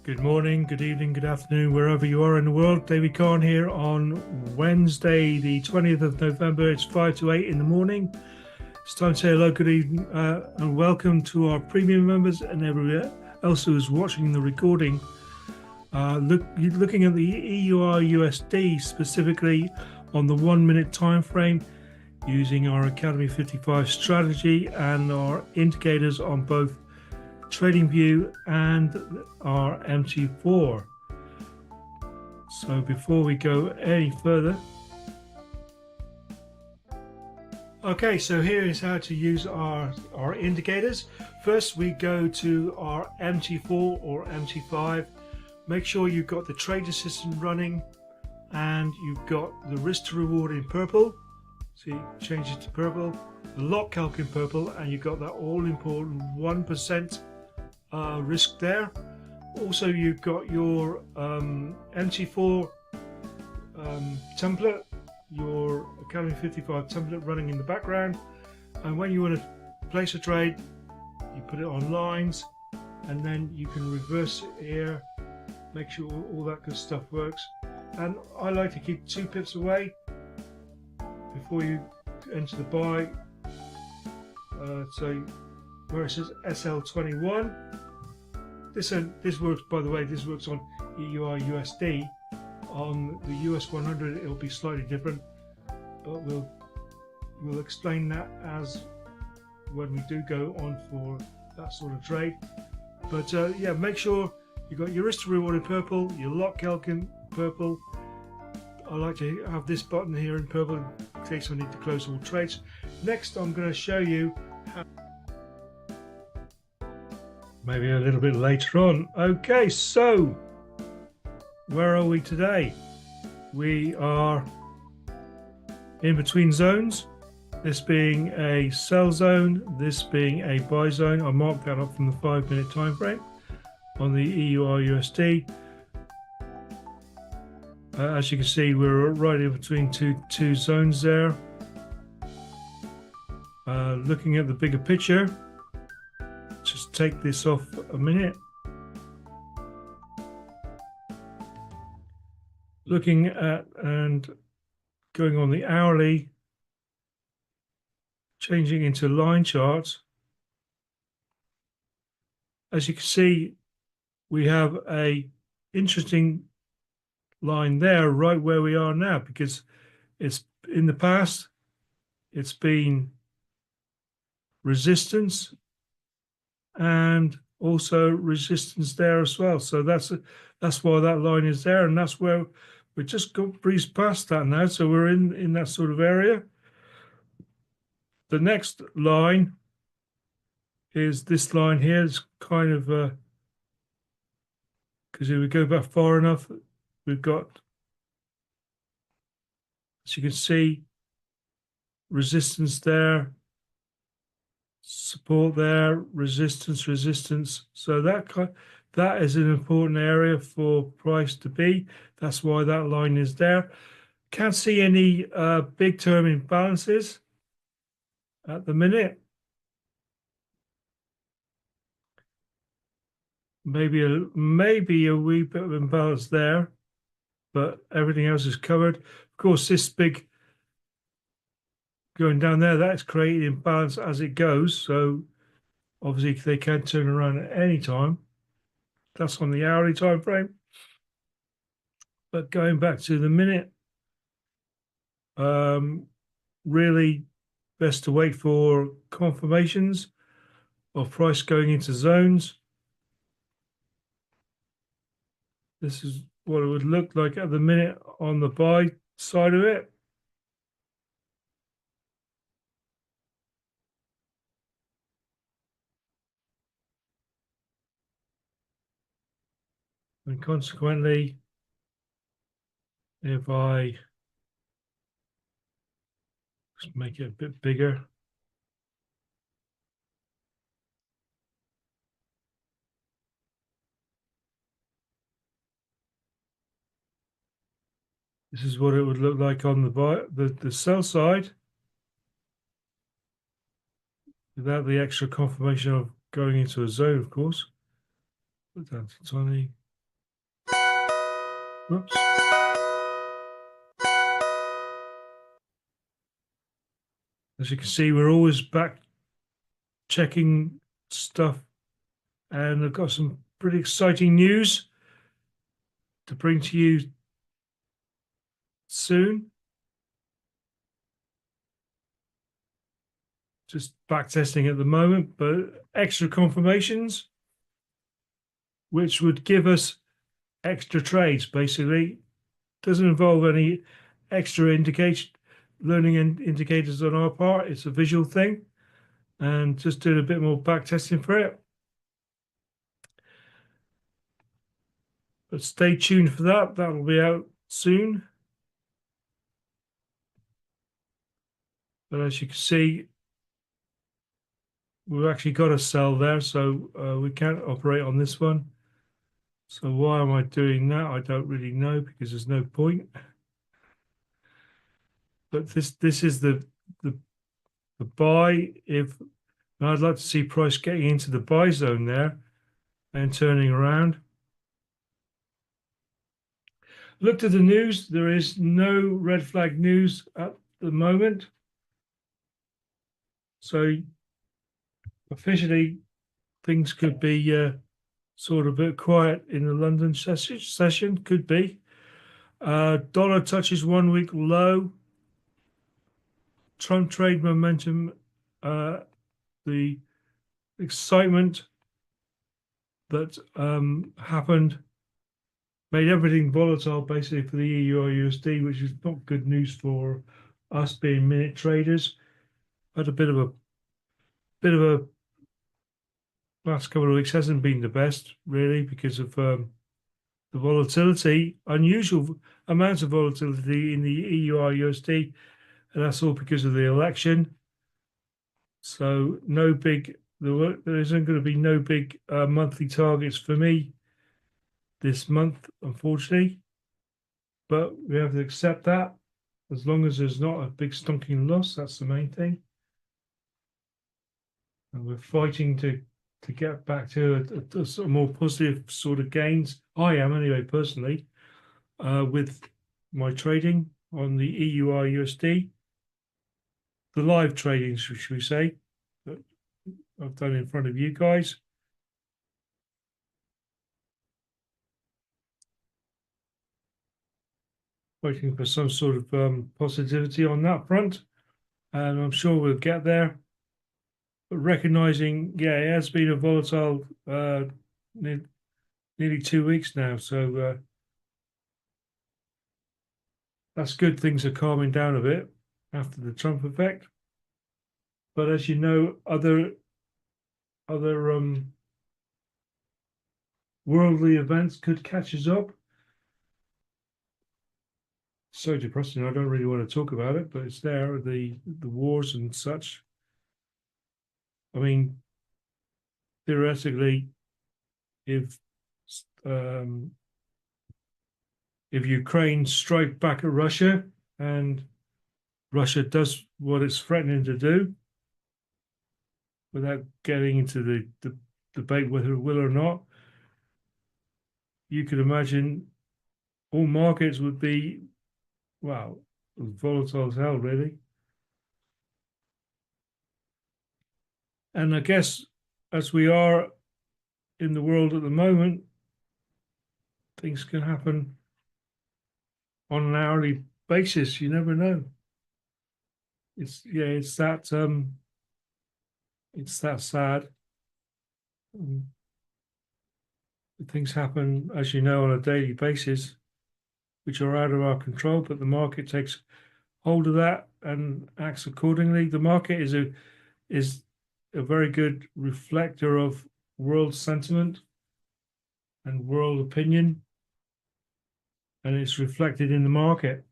Good morning, good evening, good afternoon, wherever you are in the world. David Kahn here on Wednesday, the 20th of November. It's 5 to 8 in the morning. It's time to say hello, good evening, and welcome to our premium members and everyone else who is watching the recording. Looking at the EUR USD, specifically on the 1 minute time frame, using our Academy 55 strategy and our indicators on both TradingView and our MT4. So before we go any further, okay, so here is how to use our indicators. First, we go to our MT4 or MT5. Make sure you've got the trade assistant running and you've got the risk to reward in purple. See, change it to purple, the lot calc in purple, and you've got that all important 1% risk there. Also, you've got your MT4 template, your Academy 55 template running in the background, and when you want to place a trade, you put it on lines, and then you can reverse it here, make sure all that good stuff works. And I like to keep 2 pips away before you enter the buy. So where it says SL21, this works, by the way, this works on EUR USD. On the US 100 it'll be slightly different, but we'll explain that as when we do go on for that sort of trade. But yeah, make sure you've got your risk to reward in purple, your lot calc in purple. I like to have this button here in purple in case I need to close all trades. Next, I'm going to show you how, maybe a little bit later on. Okay, so where are we today? We are in between zones, this being a sell zone, this being a buy zone. I marked that up from the 5 minute time frame on the EUR USD. As you can see, we're right in between two zones there. Looking at the bigger picture, just take this off a minute. Looking at and going on the hourly, changing into line charts. As you can see, we have a interesting line there right where we are now, because it's in the past it's been resistance and also resistance there as well. So that's why that line is there, and that's where we just got breezed past that now. So we're in that sort of area. The next line is this line here. It's kind of because if we go back far enough, we've got, as you can see, resistance there, support there, resistance. So that is an important area for price to be. That's why that line is there. Can't see any big term imbalances at the minute. Maybe a wee bit of imbalance there, but everything else is covered. Of course, this big going down there, that's creating imbalance as it goes. So obviously they can turn around at any time. That's on the hourly time frame. But going back to the minute, really best to wait for confirmations of price going into zones. This is what it would look like at the minute on the buy side of it. And consequently, if I just make it a bit bigger, this is what it would look like on the buy, the sell side, without the extra confirmation of going into a zone, of course. Put that to 20. Whoops. As you can see, we're always back checking stuff, and I've got some pretty exciting news to bring to you soon. Just back testing at the moment, but extra confirmations, which would give us extra trades. Basically, doesn't involve any extra learning indicators on our part. It's a visual thing, and just doing a bit more back testing for it. But stay tuned for that. That'll be out soon. But as you can see, we've actually got a sell there, so we can't operate on this one. So why am I doing that? I don't really know, because there's no point. But this is the buy. If I'd like to see price getting into the buy zone there and turning around. Looked at the news. There is no red flag news at the moment. So officially, things could be sort of a bit quiet in the London session. Could be. Dollar touches 1 week low. Trump trade momentum, the excitement that happened made everything volatile basically for the EUR/USD, which is not good news for us being minute traders. Had a bit of a last couple of weeks hasn't been the best really, because of the volatility, unusual amounts of volatility in the EUR/USD, and that's all because of the election. So there isn't going to be no big monthly targets for me this month, unfortunately. But we have to accept that, as long as there's not a big stonking loss. That's the main thing. And we're fighting to get back to a sort of more positive sort of gains. I am anyway, personally, with my trading on the EUR/USD. The live trading, should we say, that I've done in front of you guys. Waiting for some sort of positivity on that front, and I'm sure we'll get there. But recognizing, yeah, it has been a volatile nearly 2 weeks now, so that's good. Things are calming down a bit after the Trump effect. But as you know, other worldly events could catch us up. So depressing. I don't really want to talk about it, but it's there, the wars and such. I mean, theoretically, if Ukraine strike back at Russia and Russia does what it's threatening to do, without getting into the debate whether it will or not, you could imagine all markets would be, well, volatile as hell, really. And I guess as we are in the world at the moment, things can happen on an hourly basis. You never know. It's that sad. Things happen, as you know, on a daily basis, which are out of our control, but the market takes hold of that and acts accordingly. The market is a very good reflector of world sentiment and world opinion, and it's reflected in the market.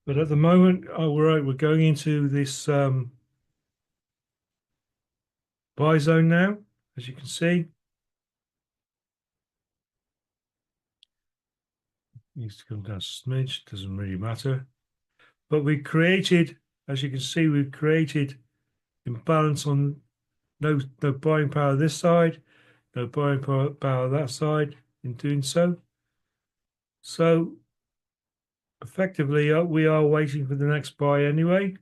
But at the moment, we're going into this buy zone now, as you can see. Needs to come down a smidge, doesn't really matter. But we created, as you can see, we've created imbalance on No buying power this side, no buying power that side in doing so. So effectively, we are waiting for the next buy anyway.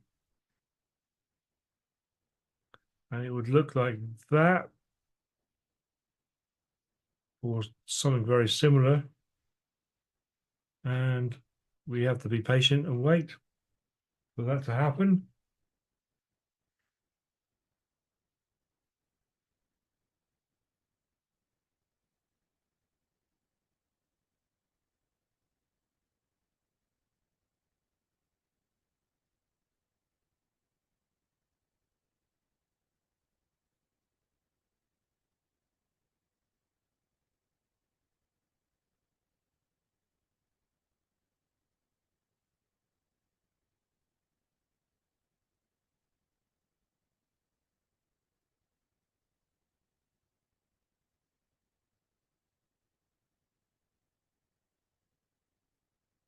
And it would look like that, or something very similar. And we have to be patient and wait for that to happen.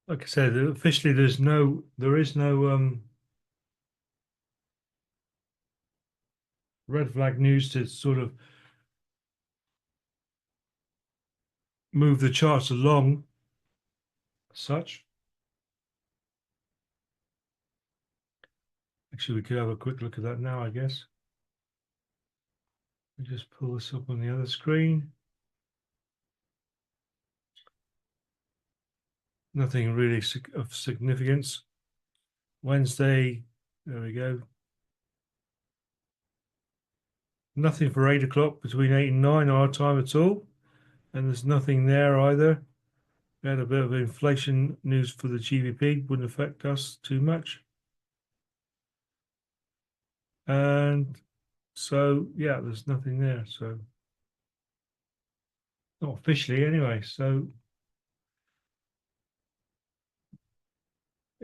Like I said, officially there is no red flag news to sort of move the charts along as such. Actually, we could have a quick look at that now, I guess. We just pull this up on the other screen. Nothing really of significance. Wednesday, there we go. Nothing for 8 o'clock, between 8 and 9 our time at all. And there's nothing there either. We had a bit of inflation news for the GBP, wouldn't affect us too much. And so, yeah, there's nothing there. So, not officially anyway. So,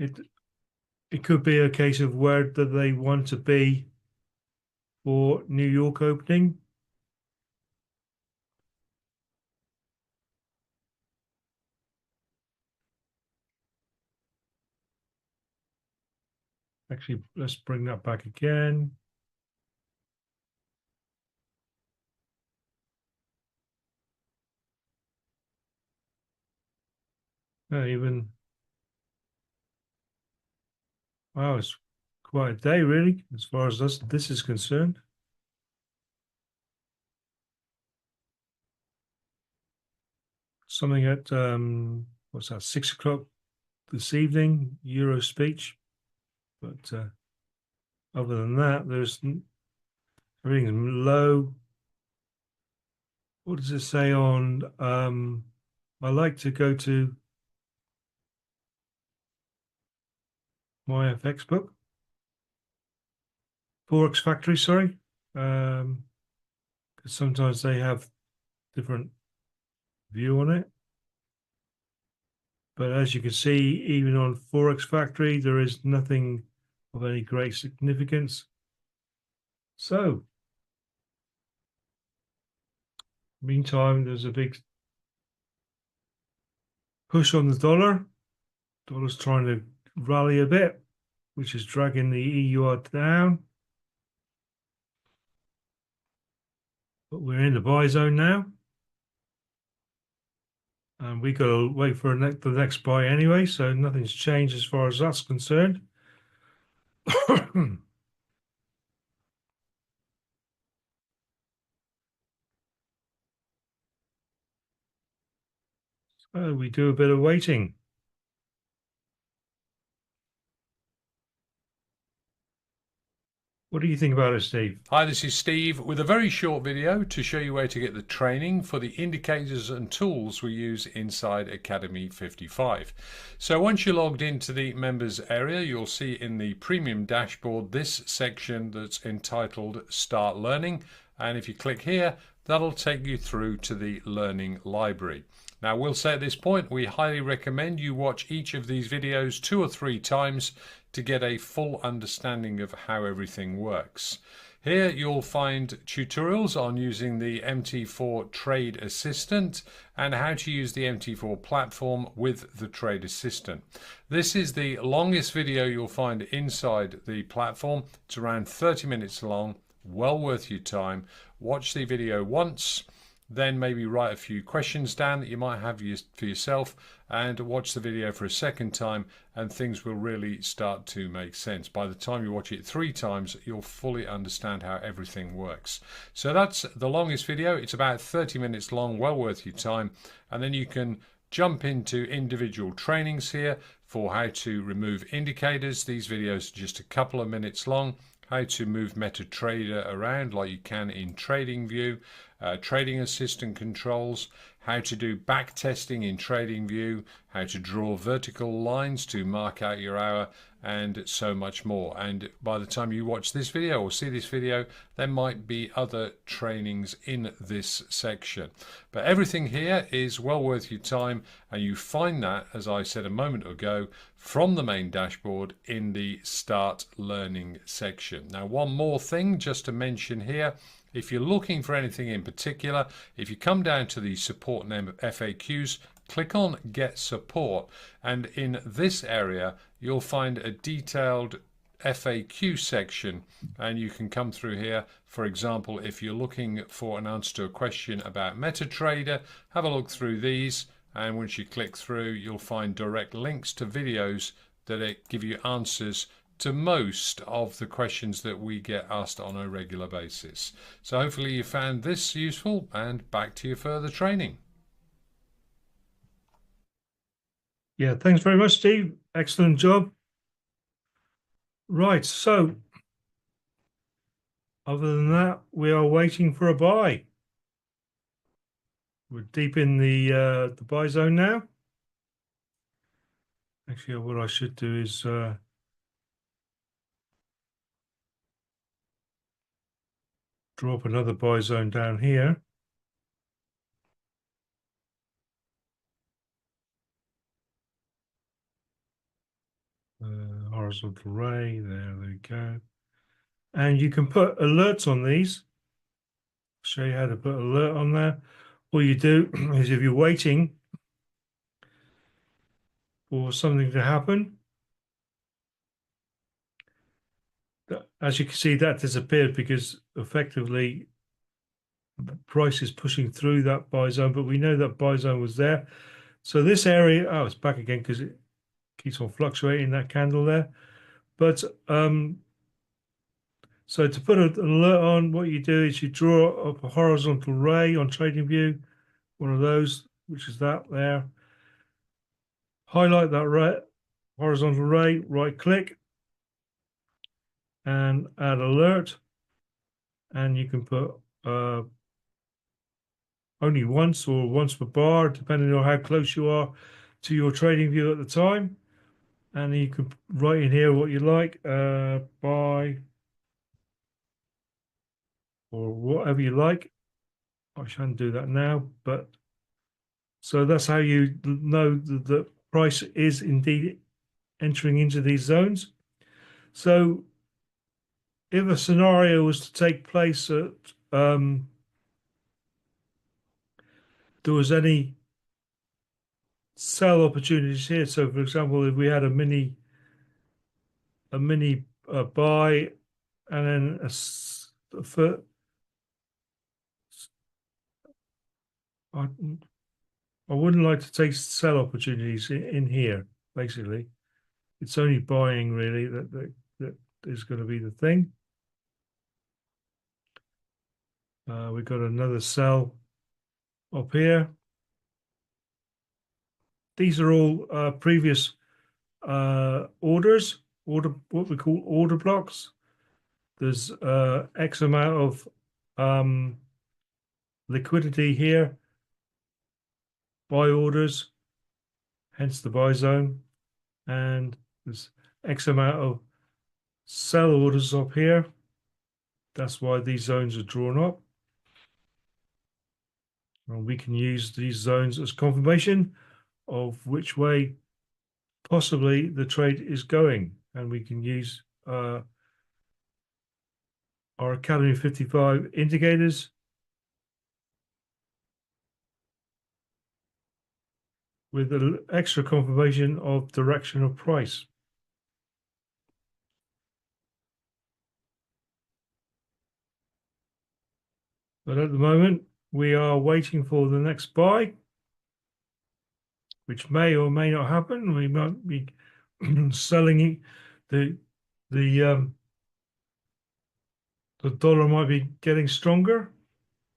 it could be a case of where do they want to be for New York opening. Actually, let's bring that back again. Even, wow, it's quite a day really, as far as this is concerned. Something at what's that, 6 o'clock this evening, Euro speech. But other than that, there's everything's low. What does it say on? I like to go to my FX book, Forex Factory. Sorry, because sometimes they have different view on it. But as you can see, even on Forex Factory, there is nothing of any great significance. So, meantime, there's a big push on the dollar. Dollar's trying to rally a bit, which is dragging the EUR down. But we're in the buy zone now. And we got to wait for the next buy anyway, so nothing's changed as far as that's concerned. So we do a bit of waiting. What do you think about it, Steve? Hi, this is Steve with a very short video to show you where to get the training for the indicators and tools we use inside Academy 55. So once you're logged into the members area, you'll see in the premium dashboard this section that's entitled Start Learning. And if you click here, that'll take you through to the learning library. Now, we'll say at this point, we highly recommend you watch each of these videos 2 or 3 times to get a full understanding of how everything works. Here you'll find tutorials on using the MT4 Trade Assistant and how to use the MT4 platform with the Trade Assistant. This is the longest video you'll find inside the platform. It's around 30 minutes long, well worth your time. Watch the video once, then maybe write a few questions down that you might have for yourself, and watch the video for a second time, and things will really start to make sense. By the time you watch it 3 times, you'll fully understand how everything works. So that's the longest video. It's about 30 minutes long, well worth your time. And then you can jump into individual trainings here for how to remove indicators. These videos are just a couple of minutes long. How to move MetaTrader around like you can in TradingView, Trading Assistant controls, how to do back testing in TradingView, how to draw vertical lines to mark out your hour, and so much more. And by the time you watch this video or see this video, there might be other trainings in this section. But everything here is well worth your time, and you find that, as I said a moment ago, from the main dashboard in the Start Learning section. Now, one more thing just to mention here. If you're looking for anything in particular, if you come down to the support name of FAQs, click on Get Support, and in this area you'll find a detailed FAQ section, and you can come through here. For example, if you're looking for an answer to a question about MetaTrader, have a look through these, and once you click through you'll find direct links to videos that give you answers to most of the questions that we get asked on a regular basis. So hopefully you found this useful, and back to your further training. Yeah, thanks very much, Steve. Excellent job. Right, so other than that, we are waiting for a buy. We're deep in the buy zone now. Actually, what I should do is draw up another buy zone down here. Horizontal ray, there we go. And you can put alerts on these. I'll show you how to put alert on there. All you do is, if you're waiting for something to happen, as you can see, that disappeared because effectively the price is pushing through that buy zone, but we know that buy zone was there. So this area, oh, it's back again because it keeps on fluctuating, that candle there. But so to put an alert on, what you do is you draw up a horizontal ray on TradingView, one of those, which is that there. Highlight that ray, horizontal ray, right click, and add alert. And you can put only once or once per bar, depending on how close you are to your TradingView at the time. And you can write in here what you like, buy, or whatever you like. I shan't do that now, but so that's how you know that the price is indeed entering into these zones. So if a scenario was to take place that there was any sell opportunities here, so for example, if we had a mini buy and then a foot, I wouldn't like to take sell opportunities in here. Basically, it's only buying really that is going to be the thing. We've got another sell up here. These are all previous orders, what we call order blocks. There's X amount of liquidity here, buy orders, hence the buy zone, and there's X amount of sell orders up here. That's why these zones are drawn up. And we can use these zones as confirmation of which way possibly the trade is going, and we can use our Academy 55 indicators with an extra confirmation of direction of price. But at the moment, we are waiting for the next buy, which may or may not happen. We might be selling the dollar might be getting stronger,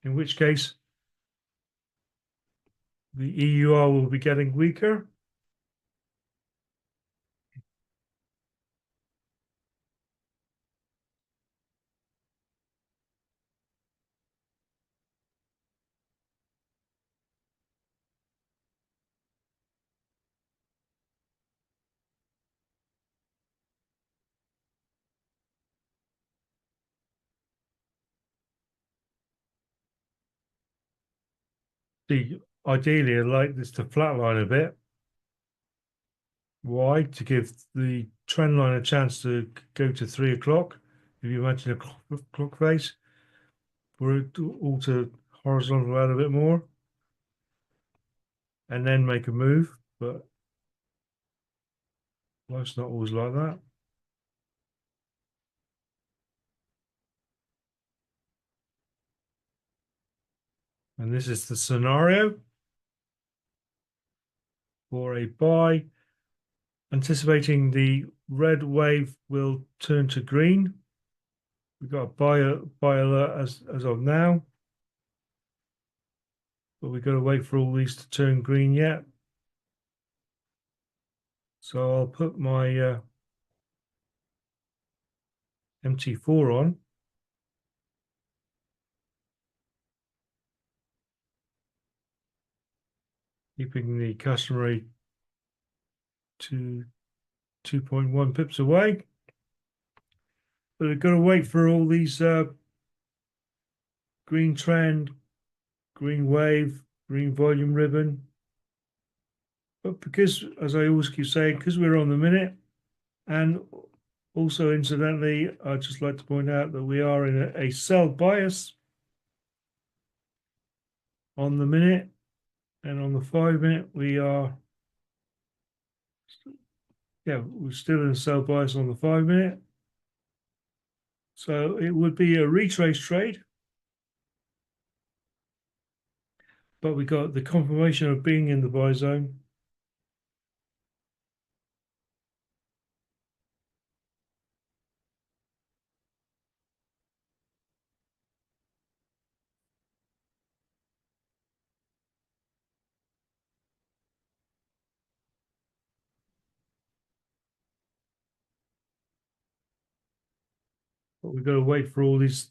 in which case the EUR will be getting weaker. Ideally, I'd like this to flatline a bit. Why? To give the trend line a chance to go to 3 o'clock. If you imagine a clock face, for it all to horizontal out a bit more, and then make a move. But life's not always like that. And this is the scenario for a buy, anticipating the red wave will turn to green. We've got a buy alert as of now, but we've got to wait for all these to turn green yet. So I'll put my MT4 on. Keeping the customary to 2.1 pips away. But we've got to wait for all these green trend, green wave, green volume ribbon. But because, as I always keep saying, because we're on the minute, and also incidentally, I'd just like to point out that we are in a sell bias on the minute, and on the 5 minute we are, we're still in a sell bias on the 5 minute. So it would be a retrace trade, but we got the confirmation of being in the buy zone. But we've got to wait for all this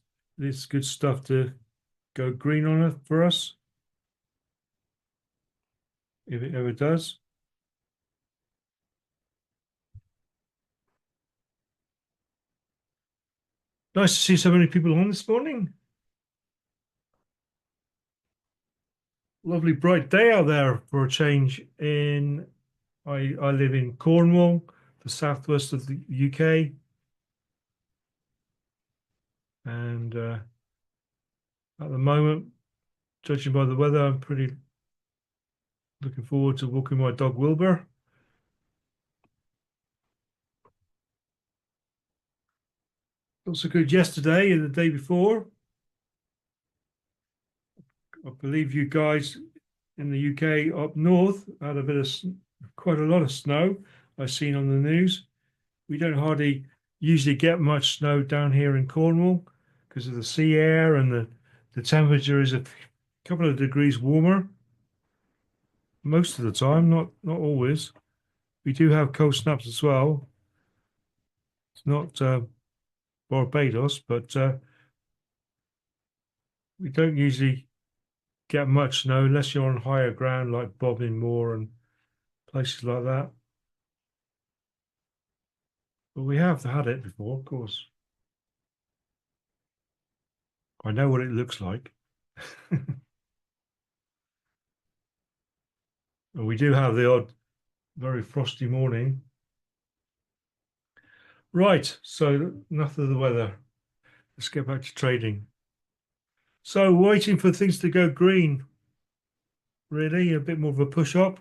good stuff to go green on it for us, if it ever does. Nice to see so many people on this morning. Lovely bright day out there for a change. I live in Cornwall, the southwest of the UK, and at the moment, judging by the weather, I'm pretty looking forward to walking my dog Wilbur. Not so good yesterday and the day before. I believe you guys in the UK up north had a bit of quite a lot of snow I've seen on the news. We don't hardly usually get much snow down here in Cornwall because of the sea air, and the temperature is a couple of degrees warmer most of the time, not always. We do have cold snaps as well. It's not Barbados, but we don't usually get much snow unless you're on higher ground like Bobbin Moor and places like that. But we have had it before, of course. I know what it looks like. And we do have the odd very frosty morning. Right, so enough of the weather. Let's get back to trading. So waiting for things to go green, really, a bit more of a push up.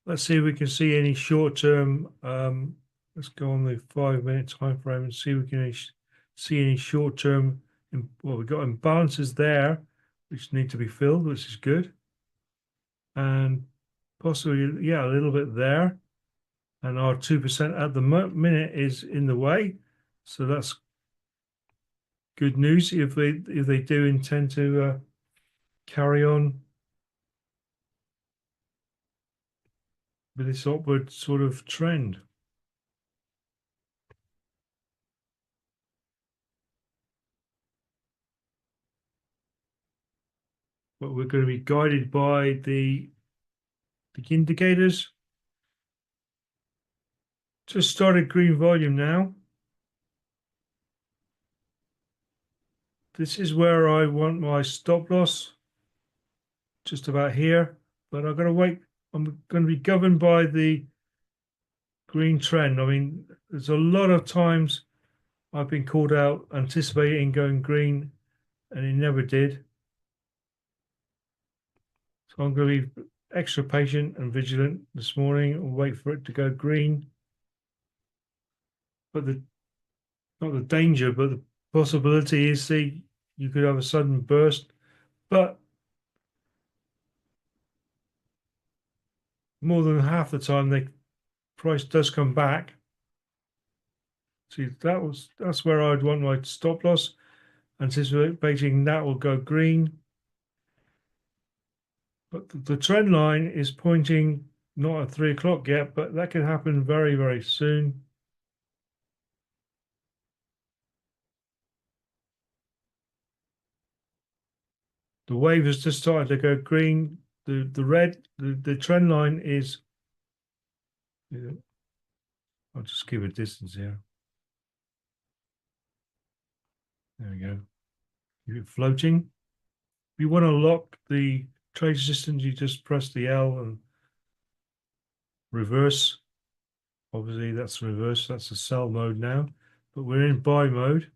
Let's see if we can see any short-term, let's go on the 5 minute time frame and see if we can see any short-term well, we've got imbalances there, which need to be filled, which is good. And possibly, yeah, a little bit there. And our 2% at the minute is in the way. So that's good news if they do intend to carry on with this upward sort of trend. But we're going to be guided by the indicators. Just started green volume now. This is where I want my stop loss, just about here. But I've got to wait. I'm going to be governed by the green trend. I mean, there's a lot of times I've been called out anticipating going green, and it never did. So I'm going to be extra patient and vigilant this morning and wait for it to go green. But not the danger, but the possibility is you could have a sudden burst. But more than half the time the price does come back. See, that's where I'd want my stop loss, anticipating that will go green. But the trend line is pointing not at 3 o'clock yet, but that could happen very, very soon. The wave has just started to go green. The trend line is, I'll just give a distance here. There we go. If you're floating, if you want to lock the trade resistance, you just press the L and reverse. Obviously, that's reverse. That's a sell mode now, but we're in buy mode.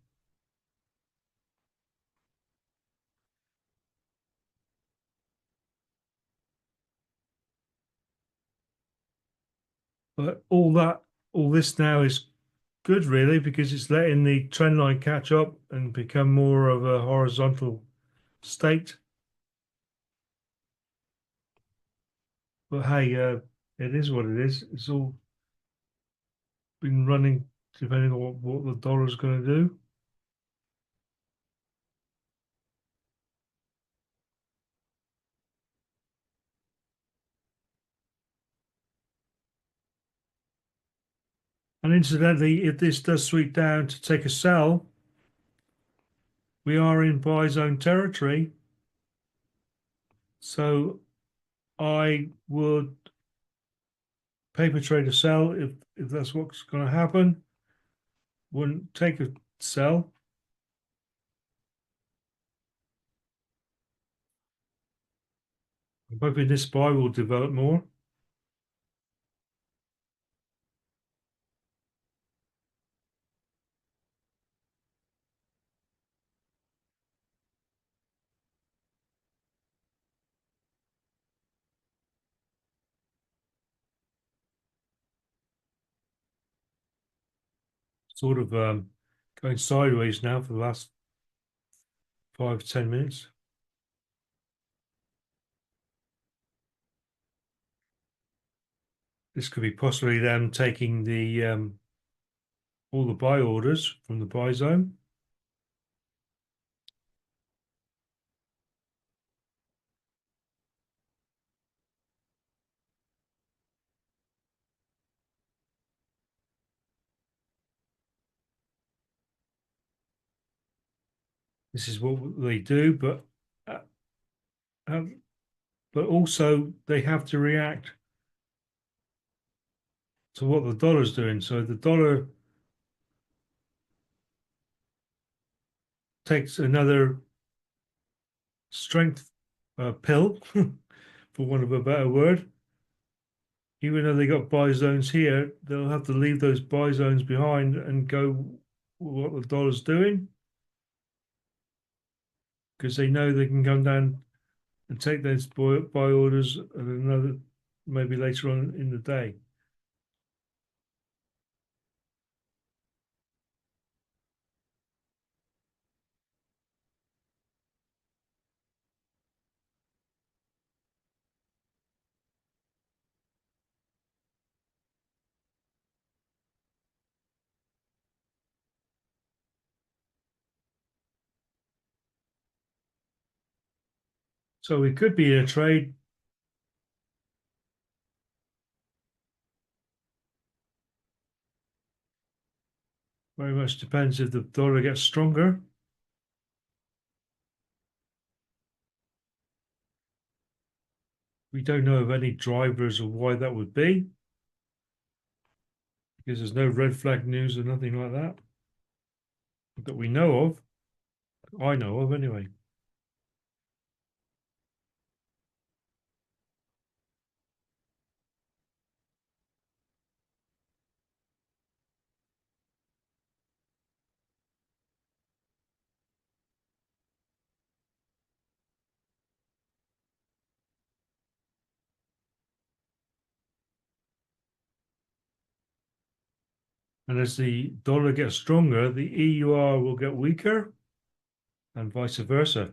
But all this now is good, really, because it's letting the trend line catch up and become more of a horizontal state. But hey, it is what it is. It's all been running depending on what the dollar's going to do. And incidentally, if this does sweep down to take a sell, we are in buy zone territory. So I would paper trade a sell if that's what's going to happen. Wouldn't take a sell. I'm hoping this buy will develop more. Sort of going sideways now for the last 5-10 minutes. This could be possibly them taking the all the buy orders from the buy zone. This is what they do, uh, but also they have to react to what the dollar's doing. So the dollar takes another strength pill, for want of a better word. Even though they got buy zones here, they'll have to leave those buy zones behind and go what the dollar's doing, because they know they can come down and take those buy orders at another, maybe later on in the day. So we could be in a trade. Very much depends if the dollar gets stronger. We don't know of any drivers of why that would be, because there's no red flag news or nothing like that we know of. I know of anyway. And as the dollar gets stronger, the EUR will get weaker and vice versa.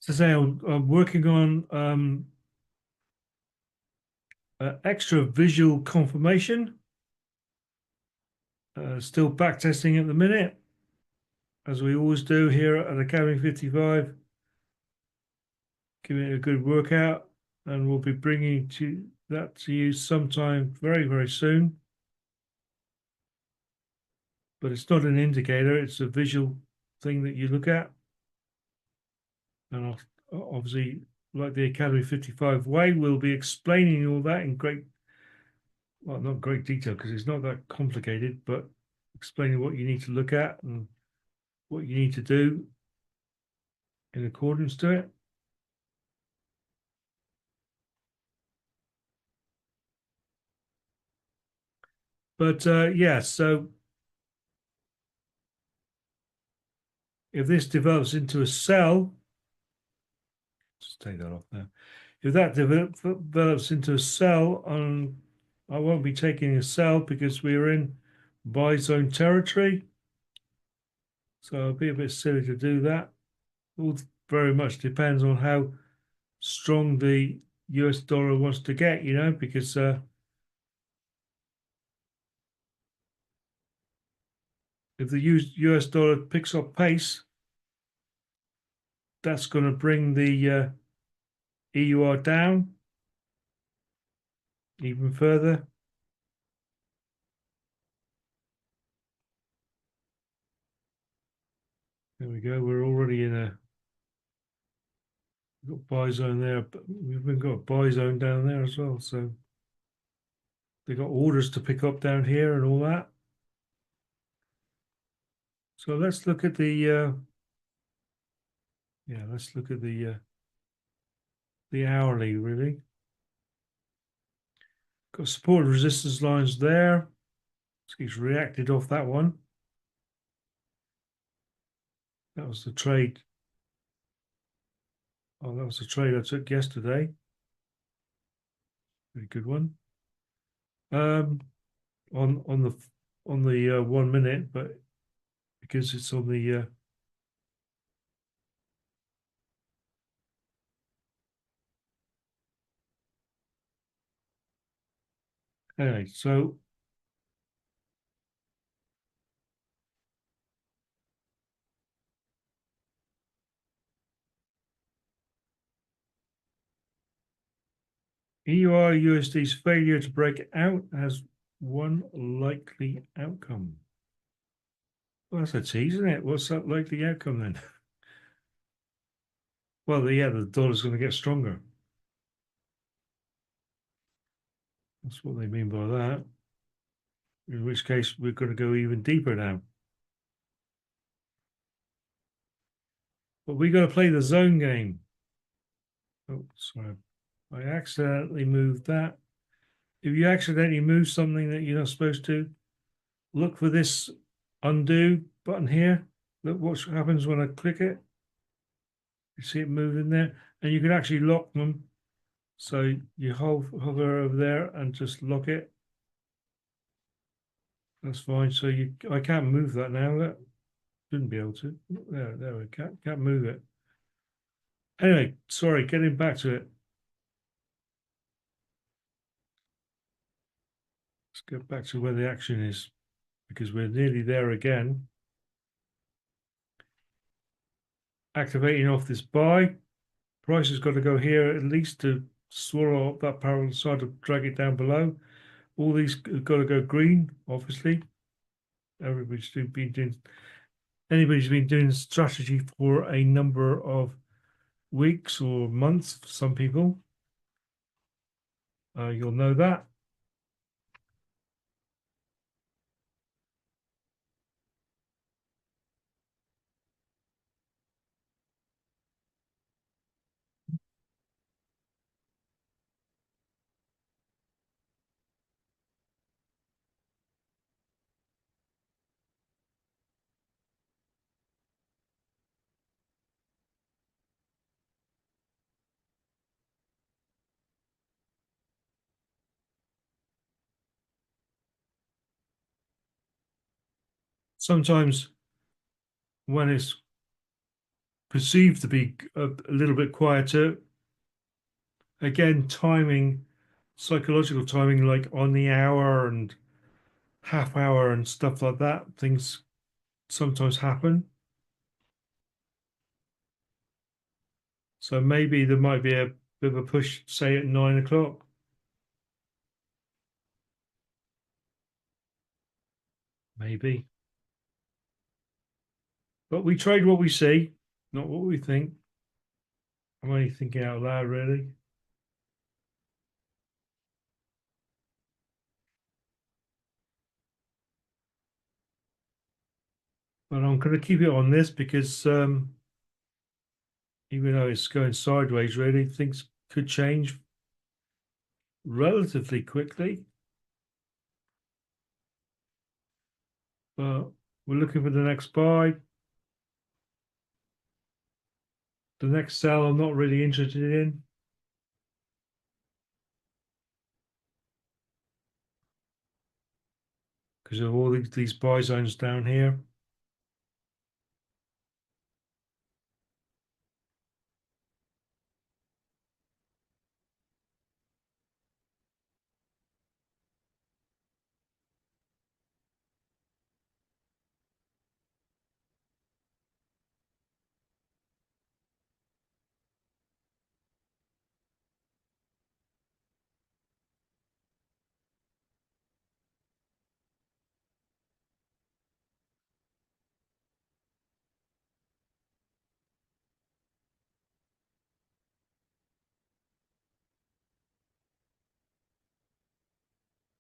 So say I'm working on extra visual confirmation. Still backtesting at the minute, as we always do here at Academy 55. Giving it a good workout, and we'll be bringing that to you sometime very, very soon. But it's not an indicator, it's a visual thing that you look at. And obviously, like the Academy 55 way, we'll be explaining all that in well, not great detail because it's not that complicated, but explaining what you need to look at and what you need to do in accordance to it. But yeah, so if this develops into a sell, just take that off there. If that develops into a sell, I won't be taking a sell because we're in buy zone territory. So it'll be a bit silly to do that. All very much depends on how strong the US dollar wants to get, because if the US dollar picks up pace, that's going to bring the EUR down even further. There we go. We're already in we've got buy zone there, but we've even got a buy zone down there as well. So they got orders to pick up down here and all that. So let's look at the let's look at the hourly really. Got support and resistance lines there. He's reacted off that one. That was the trade. Oh, that was the trade I took yesterday. Very good one. On the 1 minute, but because it's on the anyway, so EUR USD's failure to break out has one likely outcome. Well, that's a tease, isn't it? What's that likely outcome then? Well, yeah, the dollar's going to get stronger. That's what they mean by that. In which case, we're going to go even deeper now. But we got to play the zone game. Oh, sorry. I accidentally moved that. If you accidentally move something that you're not supposed to, look for this undo button here. Look what happens when I click it. You see it moving there, and you can actually lock them. So you hover over there and just lock it. That's fine. So I can't move that now. That shouldn't be able to. There we can't move it. Anyway, sorry, getting back to it. Let's get back to where the action is because we're nearly there again. Activating off this buy. Price has got to go here at least to swallow up that parallel side to drag it down below. All these have got to go green, obviously. Anybody's been doing strategy for a number of weeks or months for some people. You'll know that. Sometimes when it's perceived to be a little bit quieter, again, timing, psychological timing, like on the hour and half hour and stuff like that, things sometimes happen. So maybe there might be a bit of a push, say at 9 o'clock. Maybe. But we trade what we see, not what we think. I'm only thinking out loud, really. But I'm going to keep it on this because even though it's going sideways, really, things could change relatively quickly. But we're looking for the next buy. The next sell, I'm not really interested in. Because of all these buy zones down here.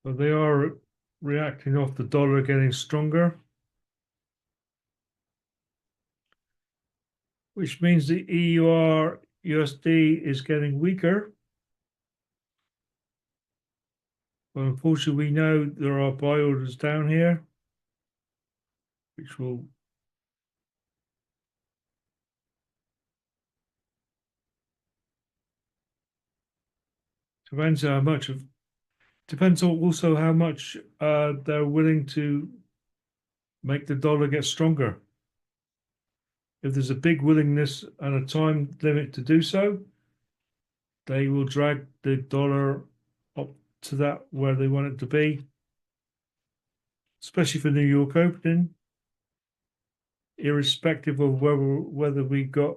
But they are reacting off the dollar getting stronger, which means the EUR USD is getting weaker. But unfortunately, we know there are buy orders down here, which will depends how much of depends also how much they're willing to make the dollar get stronger. If there's a big willingness and a time limit to do so, they will drag the dollar up to that where they want it to be, especially for New York opening, irrespective of whether we got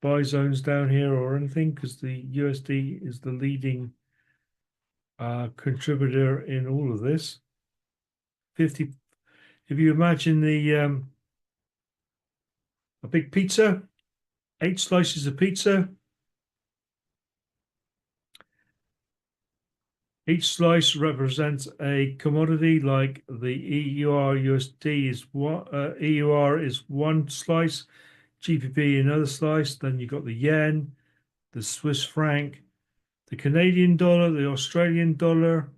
buy zones down here or anything, because the USD is the leading contributor in all of this. 50. If you imagine a big pizza, 8 slices of pizza. Each slice represents a commodity, like the EUR USD is one, EUR is one slice, GBP another slice. Then you got the yen, the Swiss franc, the Canadian dollar, the Australian dollar,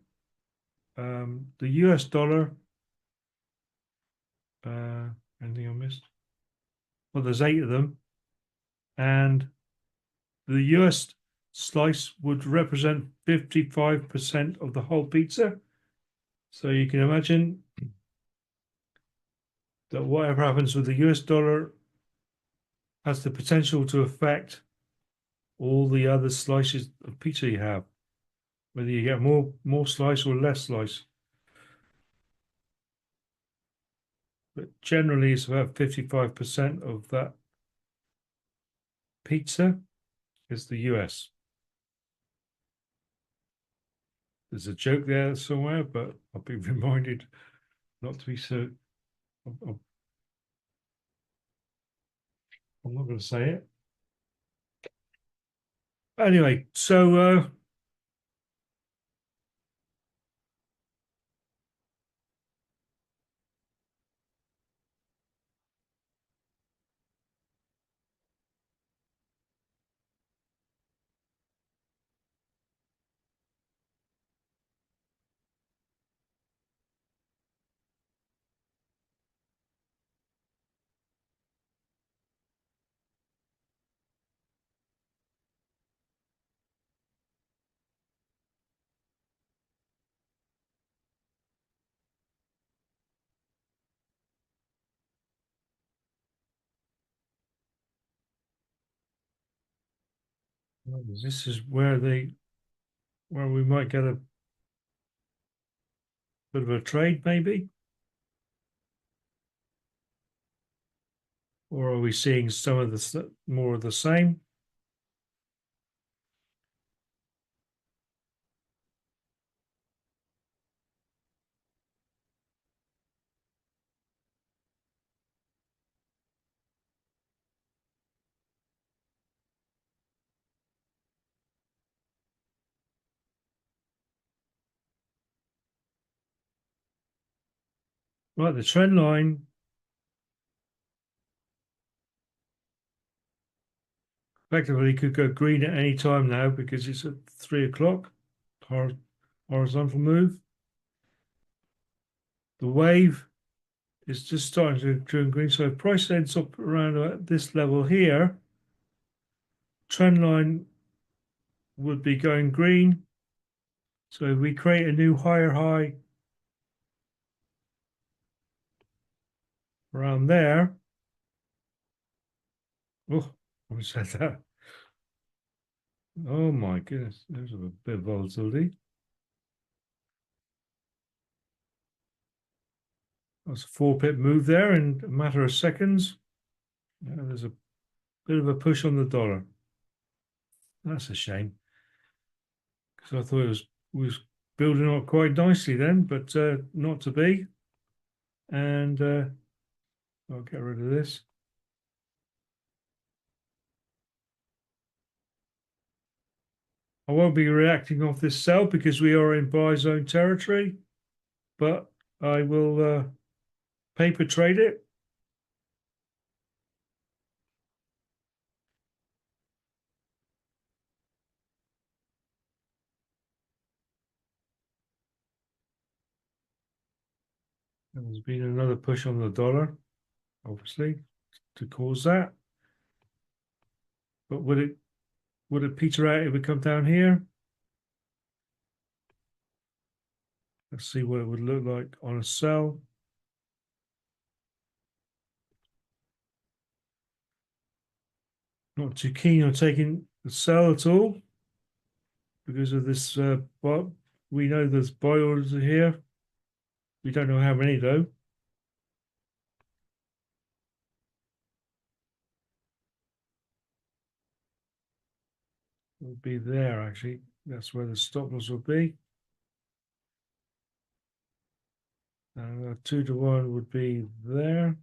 the US dollar. Anything I missed? Well, there's 8 of them, and the US slice would represent 55% of the whole pizza. So you can imagine that whatever happens with the US dollar has the potential to affect all the other slices of pizza you have, whether you get more slice or less slice. But generally, it's about 55% of that pizza is the US. There's a joke there somewhere, but I've been reminded not to be so. I'm not going to say it. Anyway, so this is where we might get a bit of a trade, maybe. Or are we seeing some of the more of the same? Right, the trend line effectively could go green at any time now because it's at 3 o'clock. Horizontal move. The wave is just starting to turn green. So if price ends up around at this level here, trend line would be going green. So if we create a new higher high around there. Oh, I said that. Oh my goodness, there's a bit of volatility. That's a 4-pip move there in a matter of seconds. There's a bit of a push on the dollar. That's a shame, because I thought it was building up quite nicely then, but not to be. And I'll get rid of this. I won't be reacting off this sell because we are in buy zone territory, but I will paper trade it. There's been another push on the dollar, obviously, to cause that. But would it peter out if we come down here? Let's see what it would look like on a sell. Not too keen on taking the sell at all because of this. But we know there's buy orders here. We don't know how many though. Will be there actually. That's where the stop loss will be. And 2-to-1 would be there.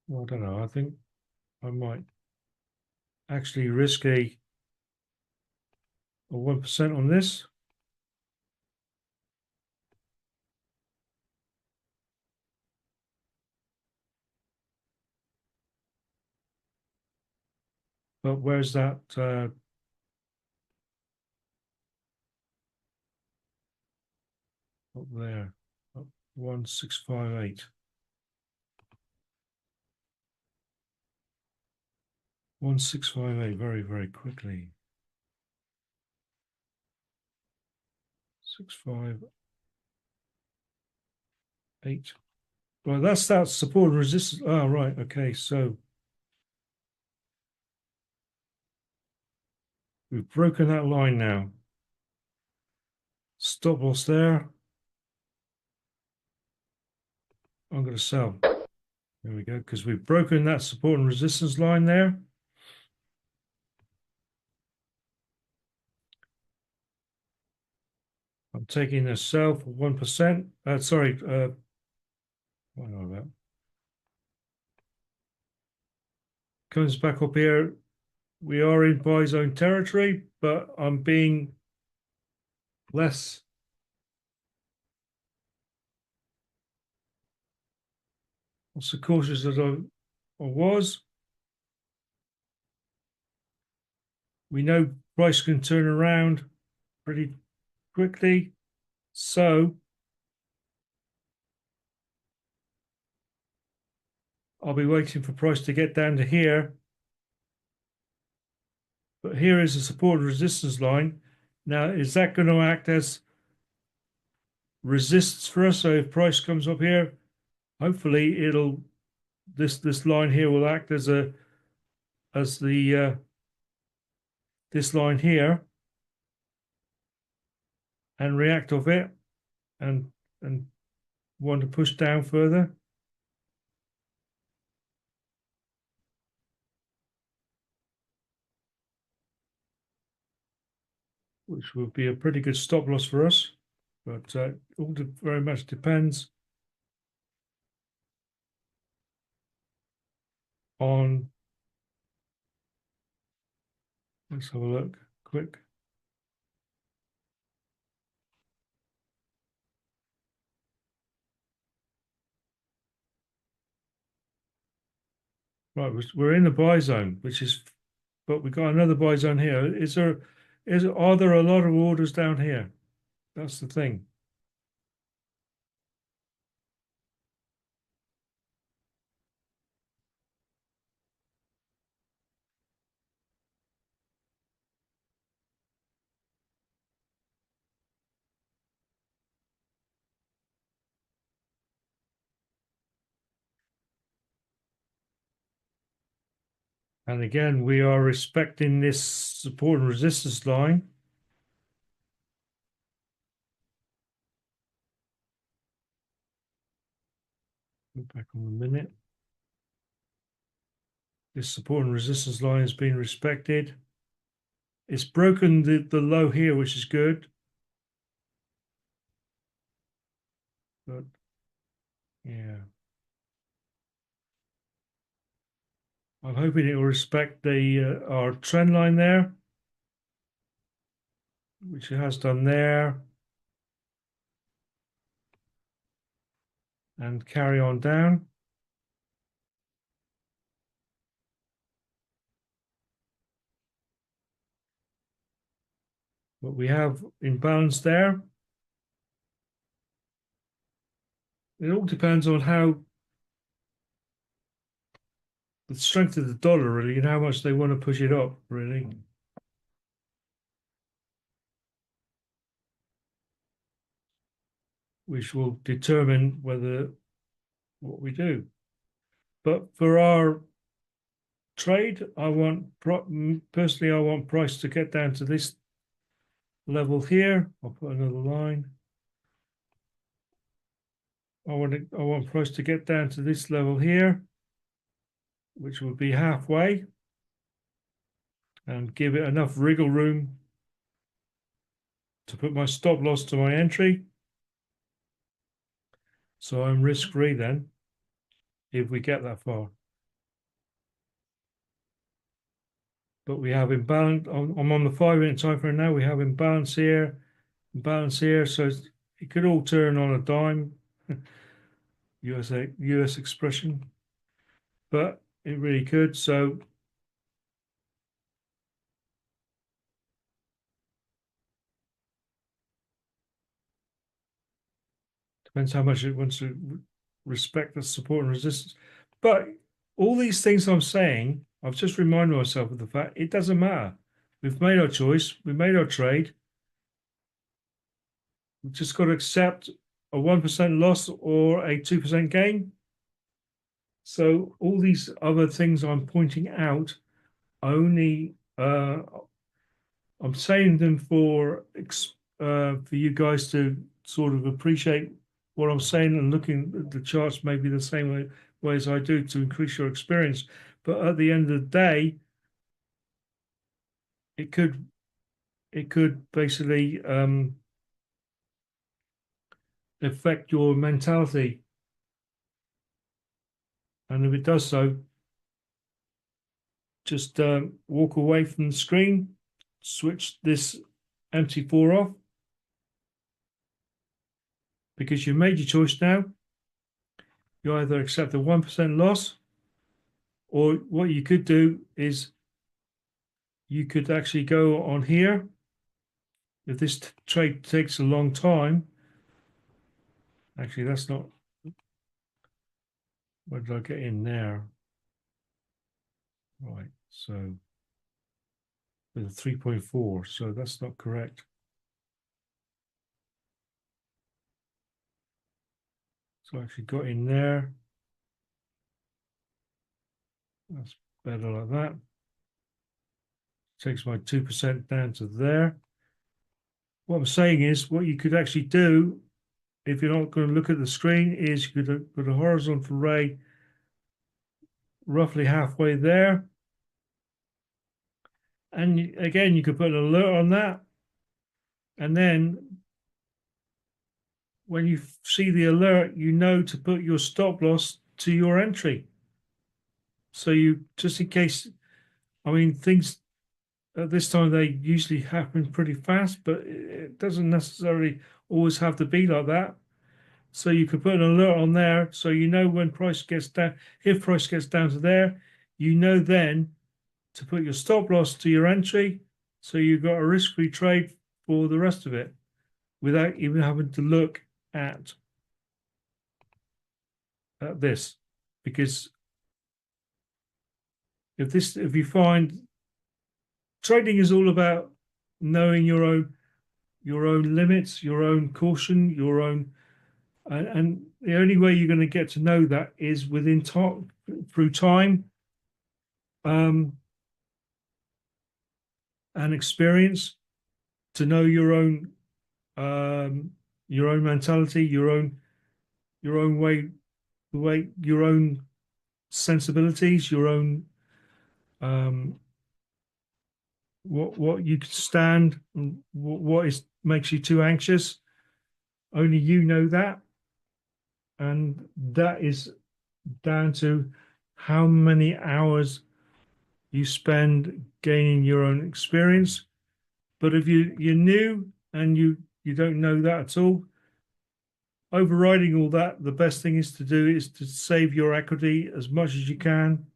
Well, I don't know. I think I might actually risk a 1% on this. But where's that? Up there, 1658. 1658 very, very quickly. 658. Right, that's that support and resistance. Oh, right. Okay, so we've broken that line now. Stop loss there. I'm going to sell. There we go, because we've broken that support and resistance line there. I'm taking a sell for 1%. Sorry, what am I about? Comes back up here. We are in buy zone territory, but I'm being less so cautious as I was. We know price can turn around pretty quickly, so I'll be waiting for price to get down to here. But here is a support and resistance line. Now, is that going to act as resistance for us? So if price comes up here, hopefully this line here will act as this line here and react off it and want to push down further. Which would be a pretty good stop loss for us, but all very much depends on. Let's have a look quick. Right, we're in the buy zone, but we've got another buy zone here. Are there a lot of orders down here? That's the thing. And again, we are respecting this support and resistance line. Go back on a minute. This support and resistance line has been respected. It's broken the low here, which is good. But yeah. I'm hoping it will respect our trend line there, which it has done there, and carry on down. But we have imbalance there. It all depends on how the strength of the dollar, really, and how much they want to push it up, really. Which will determine what we do. But for our trade, personally, I want price to get down to this level here. I'll put another line. I want price to get down to this level here, which would be halfway, and give it enough wriggle room to put my stop loss to my entry. So I'm risk-free then, if we get that far. But we have imbalance. I'm on the 5-minute time frame now. We have imbalance here, so it could all turn on a dime. US expression, but it really could. So depends how much it wants to respect the support and resistance. But all these things I'm saying, I've just reminded myself of the fact it doesn't matter. We've made our choice. We made our trade. We've just got to accept a 1% loss or a 2% gain. So all these other things I'm pointing out only I'm saying them for you guys to sort of appreciate what I'm saying and looking at the charts maybe the same way as I do to increase your experience. But at the end of the day, it could basically affect your mentality. And if it does so, just walk away from the screen, switch this MT4 off, because you made your choice now. You either accept a 1% loss, or what you could do is you could actually go on here. If this trade takes a long time, actually, that's not, where did I get in there? Right, so with a 3.4, so that's not correct. So I actually got in there. That's better like that. Takes my 2% down to there. What I'm saying is, what you could actually do, if you're not going to look at the screen, is you could put a horizontal ray roughly halfway there. And again, you could put an alert on that. And then when you see the alert, you know to put your stop loss to your entry. So you, just in case, I mean, things at this time, they usually happen pretty fast, but it doesn't necessarily always have to be like that. So you could put an alert on there, so you know when price gets down, if price gets down to there, you know then to put your stop loss to your entry, so you've got a risk-free trade for the rest of it without even having to look at this. Because if you find trading is all about knowing your own limits, your own caution, your own, and the only way you're going to get to know that is within time, through time, and experience, to know your own mentality, your own way, your own sensibilities, your own what you can stand, what makes you too anxious. Only you know that, and that is down to how many hours you spend gaining your own experience. But if you're new and you don't know that at all, overriding all that, the best thing is to do is to save your equity as much as you can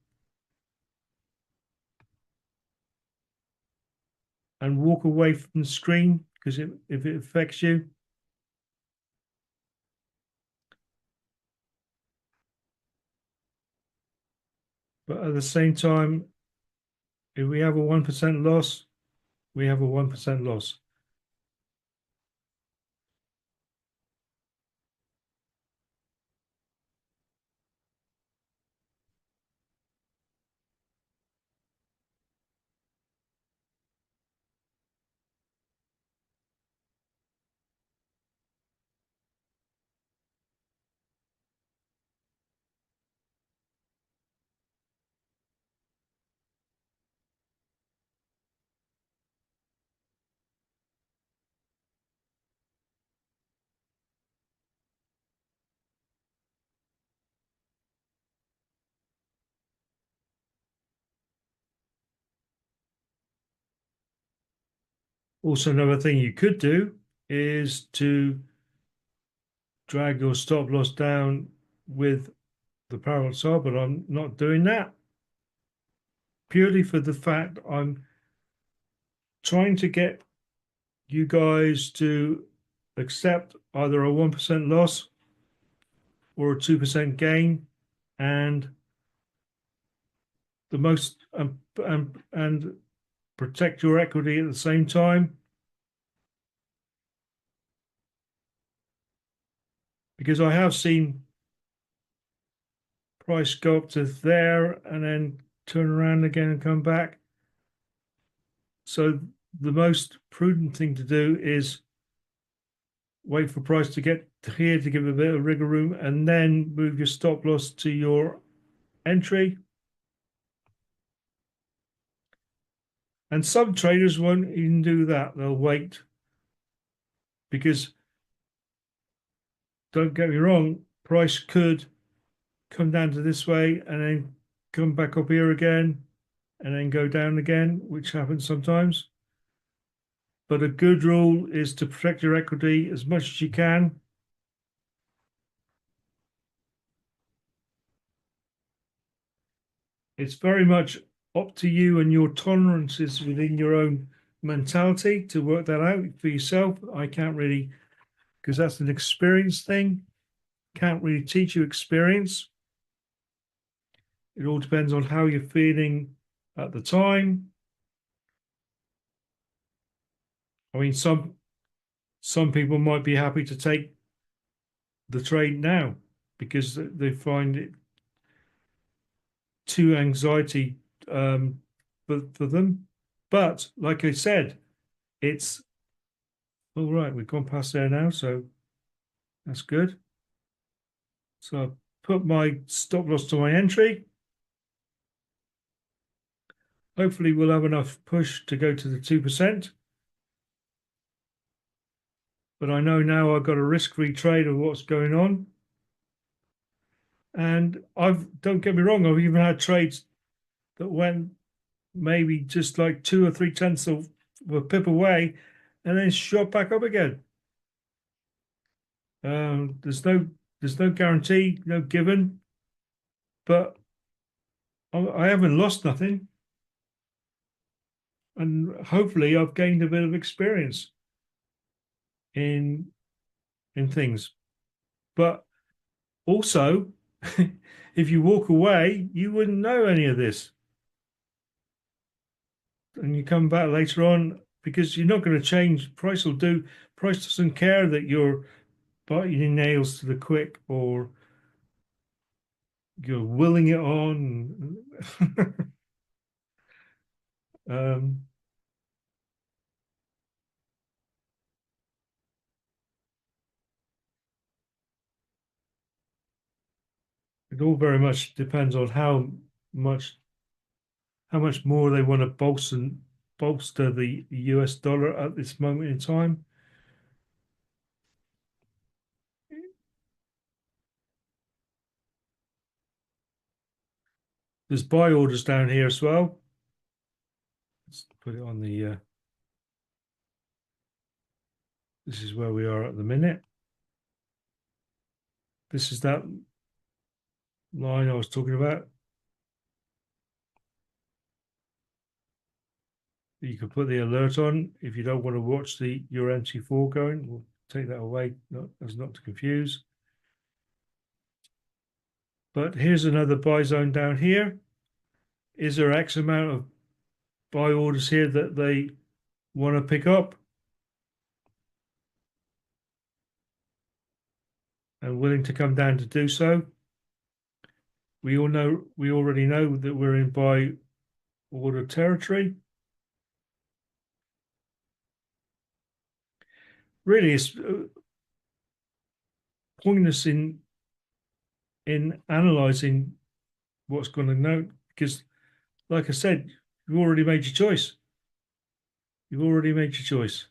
and walk away from the screen, because if it affects you. But at the same time, if we have a 1% loss, we have a 1% loss. Also, another thing you could do is to drag your stop loss down with the parallel saw, but I'm not doing that, purely for the fact I'm trying to get you guys to accept either a 1% loss or a 2% gain, and the most and protect your equity at the same time. because I have seen price go up to there and then turn around again and come back. So the most prudent thing to do is wait for price to get here to give a bit of wriggle room and then move your stop loss to your entry. And some traders won't even do that. They'll wait because, don't get me wrong, price could come down to this way and then come back up here again and then go down again, which happens sometimes. But a good rule is to protect your equity as much as you can. It's very much up to you and your tolerances within your own mentality to work that out for yourself. I can't really, because that's an experience thing. Can't really teach you experience. It all depends on how you're feeling at the time. I mean, some people might be happy to take the trade now because they find it too anxiety for them. But like I said, it's all right. We've gone past there now, so that's good. So I put my stop loss to my entry. Hopefully we'll have enough push to go to the 2%. But I know now I've got a risk-free trade of what's going on. And don't get me wrong, I've even had trades that went maybe just like 2 or 3 tenths of a pip away and then shot back up again. There's no guarantee, no given, but I haven't lost nothing. And hopefully I've gained a bit of experience in things. But also, if you walk away, you wouldn't know any of this. And you come back later on because you're not going to change. Price doesn't care that you're biting your nails to the quick or you're willing it on. It all very much depends on how much more they want to bolster the US dollar at this moment in time. There's buy orders down here as well. Let's put it on the this is where we are at the minute. This is that line I was talking about. You can put the alert on if you don't want to watch your MT4 going. We'll take that away as not to confuse. But here's another buy zone down here. Is there X amount of buy orders here that they want to pick up and willing to come down to do so? We already know that we're in buy order territory. Really, it's pointless in analyzing what's going to know because, like I said, you've already made your choice. You've already made your choice.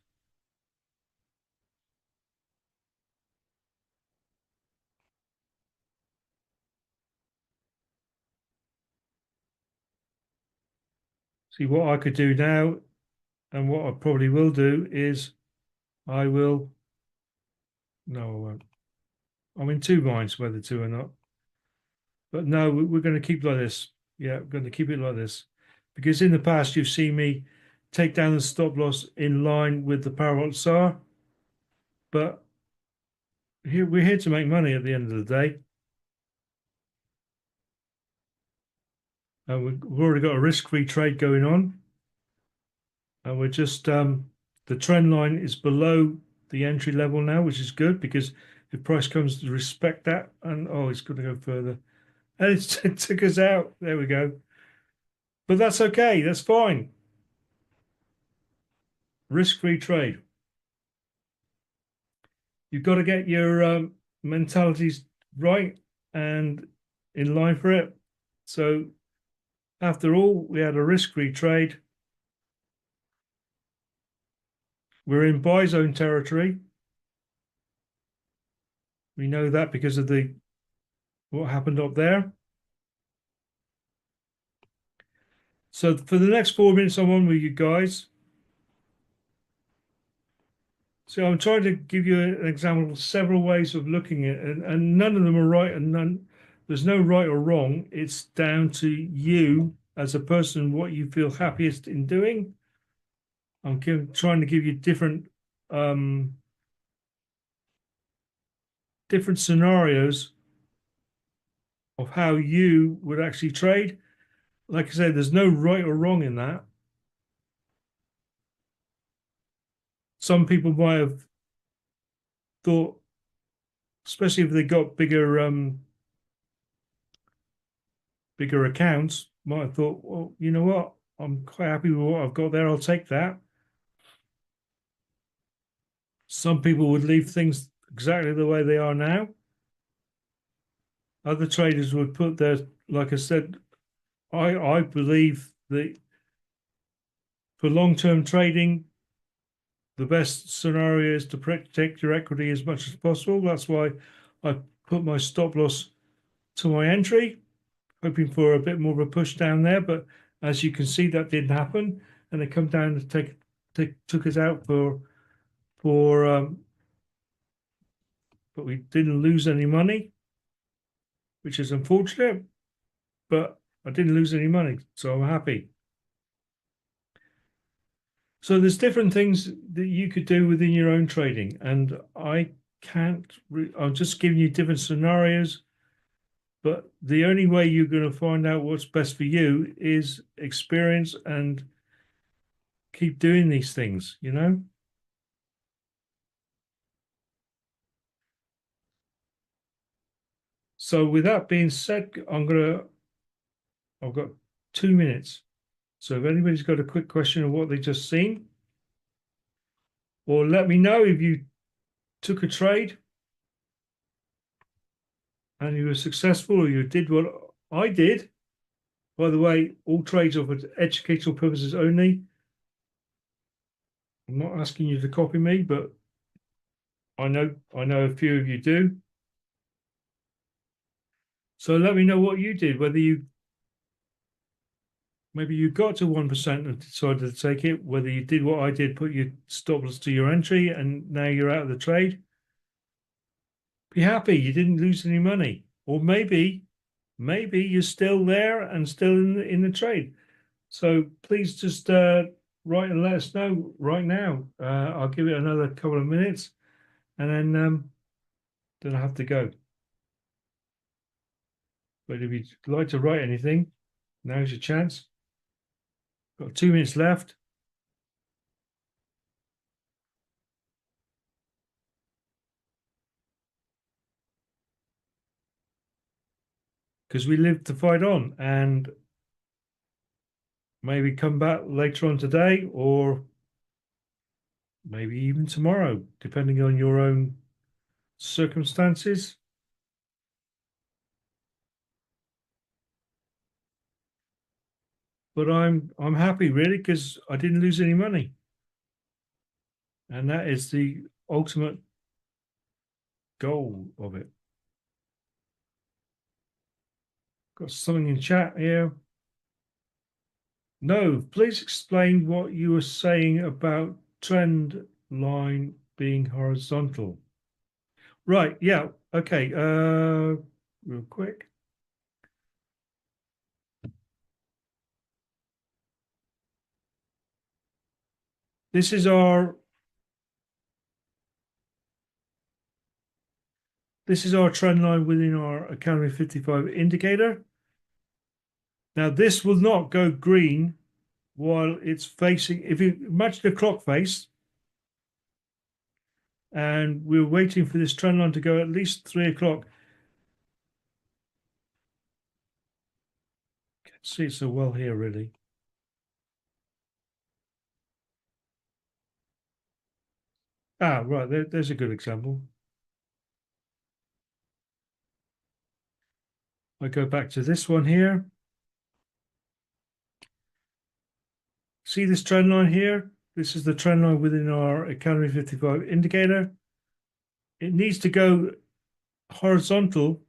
See, what I could do now, and what I probably will do is I will. No, I won't. I'm in two minds whether to or not. But no, we're going to keep like this. Yeah, we're going to keep it like this. Because in the past, you've seen me take down the stop loss in line with the parallel SAR. But we're here to make money at the end of the day. And we've already got a risk-free trade going on. And we're just, the trend line is below the entry level now, which is good because the price comes to respect that. And oh, it's going to go further. And it took us out. There we go. But that's okay. That's fine. Risk-free trade. You've got to get your mentalities right and in line for it. So after all, we had a risk-free trade. We're in buy zone territory. We know that because of what happened up there. So for the next 4 minutes, I'm on with you guys. So I'm trying to give you an example of several ways of looking at it, and none of them are right, and there's no right or wrong. It's down to you as a person, what you feel happiest in doing. I'm trying to give you different scenarios of how you would actually trade. Like I said, there's no right or wrong in that. Some people might have thought, especially if they got bigger accounts, might have thought, well, you know what? I'm quite happy with what I've got there. I'll take that. Some people would leave things exactly the way they are now. Other traders would put their, like I said, I believe that for long-term trading, the best scenario is to protect your equity as much as possible. That's why I put my stop loss to my entry, hoping for a bit more of a push down there. But as you can see, that didn't happen, and they come down to took us out but we didn't lose any money, which is unfortunate. But I didn't lose any money, so I'm happy. So there's different things that you could do within your own trading, and I'm just giving you different scenarios, but the only way you're going to find out what's best for you is experience and keep doing these things, you know? So with that being said, I've got 2 minutes. So if anybody's got a quick question of what they just seen, or let me know if you took a trade and you were successful, or you did what I did. By the way, all trades are for educational purposes only. I'm not asking you to copy me, but I know a few of you do. So let me know what you did, whether maybe you got to 1% and decided to take it, whether you did what I did, put your stop loss to your entry, and now you're out of the trade. Be happy you didn't lose any money. Or maybe you're still there and still in the trade. So please just write and let us know right now. I'll give it another couple of minutes, and then I have to go. But if you'd like to write anything, now's your chance. Got 2 minutes left. Because we live to fight on, and maybe come back later on today, or maybe even tomorrow, depending on your own circumstances. But I'm happy really, because I didn't lose any money, and that is the ultimate goal of it. Got something in chat here. No, please explain what you were saying about trend line being horizontal. Right, yeah, okay. Real quick. This is our trend line within our Academy 55 indicator. Now this will not go green while it's facing, if you imagine the clock face, and we're waiting for this trend line to go at least 3 o'clock. Can't see it so well here, really. Right, there's a good example. I go back to this one here. See this trend line here? This is the trend line within our Academy 55 indicator. It needs to go horizontal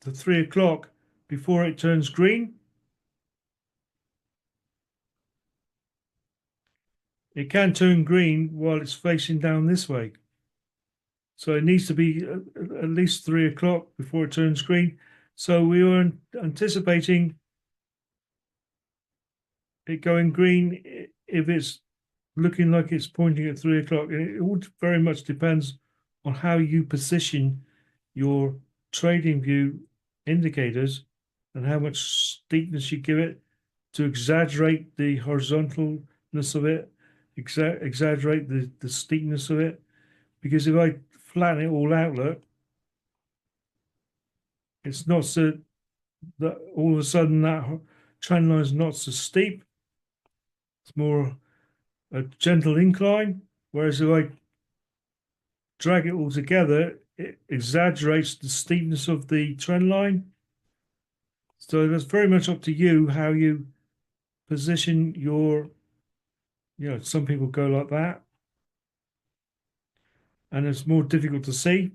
to 3 o'clock before it turns green. It can turn green while it's facing down this way. So it needs to be at least 3 o'clock before it turns green. So we are anticipating it going green if it's looking like it's pointing at 3 o'clock. It all very much depends on how you position your trading view indicators and how much steepness you give it to exaggerate the horizontalness of it, exaggerate the steepness of it. Because if I flatten it all out, look, it's not so that all of a sudden that trend line is not so steep. It's more a gentle incline. Whereas if I drag it all together, it exaggerates the steepness of the trend line. So that's very much up to you how you position your, some people go like that. And it's more difficult to see.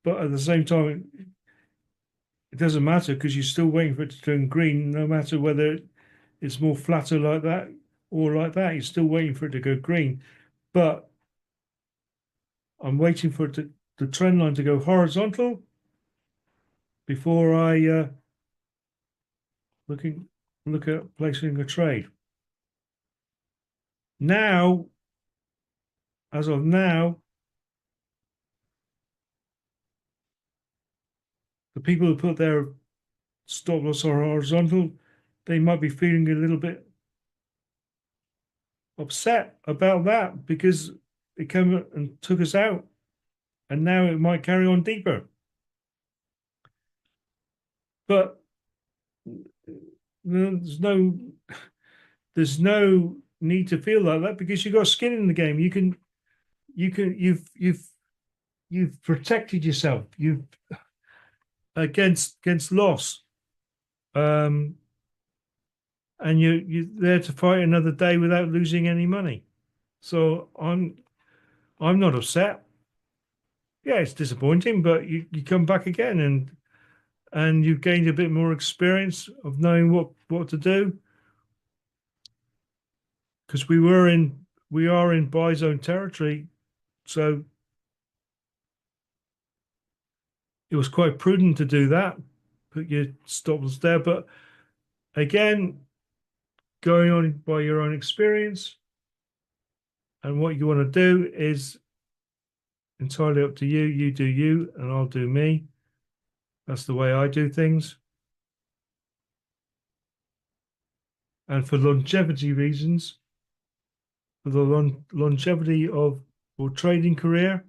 But at the same time, it doesn't matter because you're still waiting for it to turn green, no matter whether it's more flatter like that or like that. You're still waiting for it to go green. But I'm waiting for it the trend line to go horizontal before I look at placing a trade. Now, as of now, the people who put their stop loss horizontal, they might be feeling a little bit upset about that because it came and took us out, and now it might carry on deeper. But there's no need to feel like that because you've got skin in the game. You've protected yourself. You've against loss, and you're there to fight another day without losing any money. So I'm not upset. Yeah, it's disappointing, but you come back again and you've gained a bit more experience of knowing what to do. Because we are in buy zone territory, so it was quite prudent to do that. Put your stop loss there, but again, going on by your own experience, and what you want to do is entirely up to you. You do you, and I'll do me. That's the way I do things. And for longevity reasons, for the longevity of your trading career,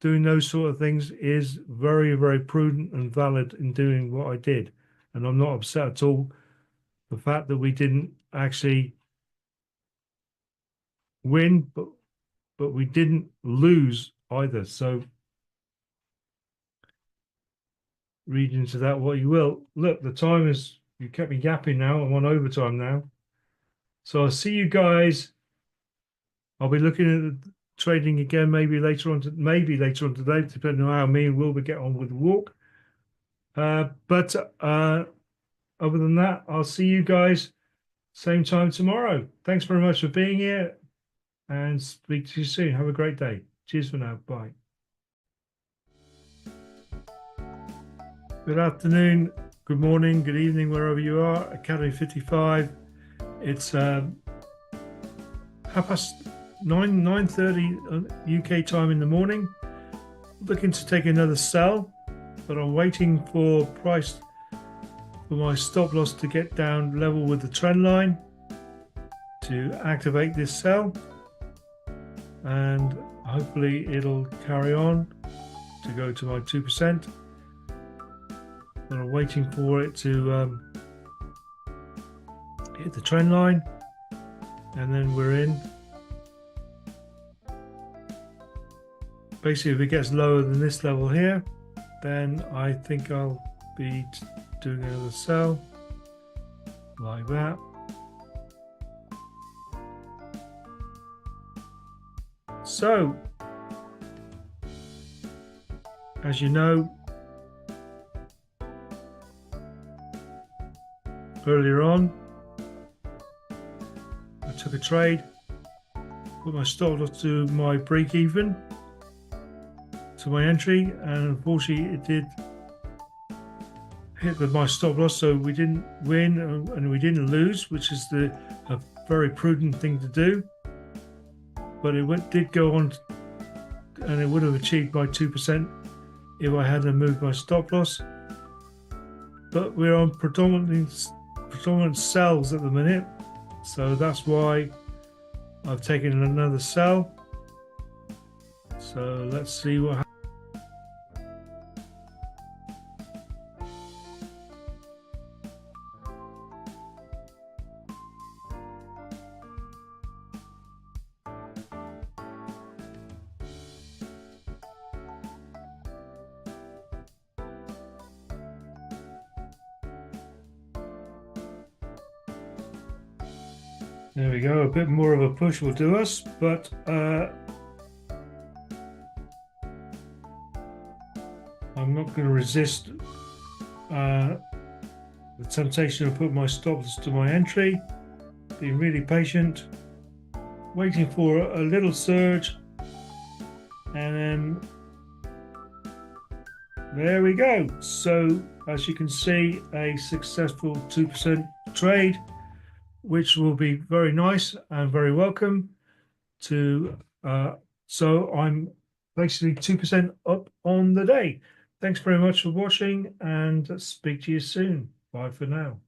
doing those sort of things is very, very prudent and valid in doing what I did. And I'm not upset at all. The fact that we didn't actually win, but we didn't lose either. So read into that what you will. Look, the time is, you kept me yapping now. I'm on overtime now. So I'll see you guys. I'll be looking at the trading again maybe later on today, depending on how me and Wilbur get on with the walk. But other than that, I'll see you guys same time tomorrow. Thanks very much for being here, and speak to you soon. Have a great day. Cheers for now. Bye. Good afternoon, good morning, good evening, wherever you are. Academy 55. It's 9:30 UK time in the morning. Looking to take another sell, but I'm waiting for price for my stop loss to get down level with the trend line to activate this sell. and hopefully it'll carry on to go to my 2%. But I'm waiting for it to hit the trend line, and then we're in. Basically, if it gets lower than this level here, then I think I'll be doing another sell like that. So, as you know, earlier on, I took a trade, put my stop loss to my break even, to my entry, and unfortunately it did hit my stop loss, so we didn't win and we didn't lose, which is a very prudent thing to do. But it did go on, and it would have achieved my 2% if I hadn't moved my stop loss. But we're on predominant sells at the minute, so that's why I've taken another sell. So let's see what happens. There we go, a bit more of a push will do us, but I'm not going to resist the temptation to put my stops to my entry. Being really patient, waiting for a little surge, and then there we go. So as you can see, a successful 2% trade, which will be very nice and very welcome to. So I'm basically 2% up on the day. Thanks very much for watching, and speak to you soon. Bye for now.